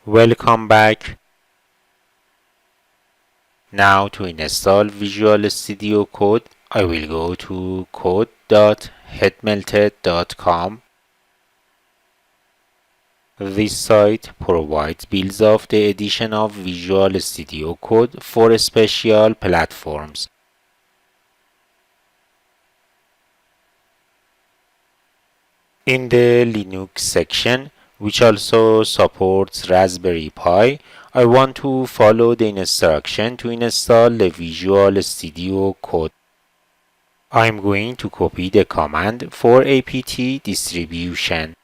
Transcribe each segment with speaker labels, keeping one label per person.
Speaker 1: Welcome back. Now to install Visual Studio Code, I will go to code.headmelted.com. This site provides builds of the edition of Visual Studio Code for special platforms. In the Linux section, which also supports Raspberry Pi, I want to follow the instruction to install the Visual Studio Code. I'm going to copy the command for apt distribution.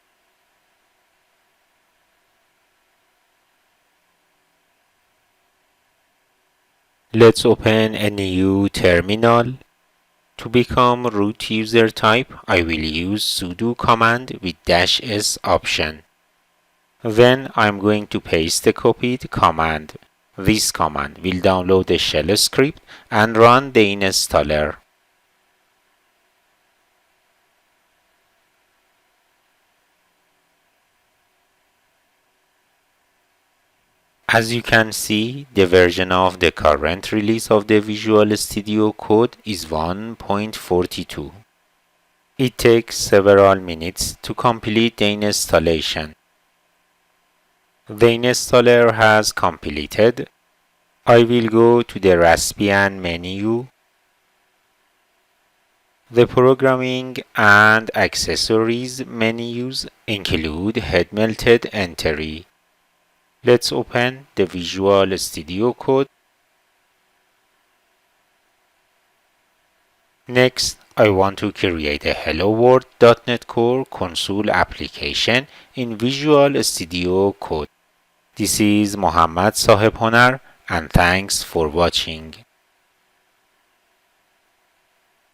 Speaker 1: Let's open a new terminal. To become root user type, I will use sudo command with -s option. Then I'm going to paste the copied command. This command will download the shell script and run the installer. As you can see, the version of the current release of the Visual Studio Code is 1.42. It takes several minutes to complete the installation. The installer has completed. I will go to the Raspbian menu. The programming and accessories menus include head-melted entry. Let's open the Visual Studio Code. Next, I want to create a Hello World.NET Core console application in Visual Studio Code. This is Mohammad Sahebhonar, and thanks for watching.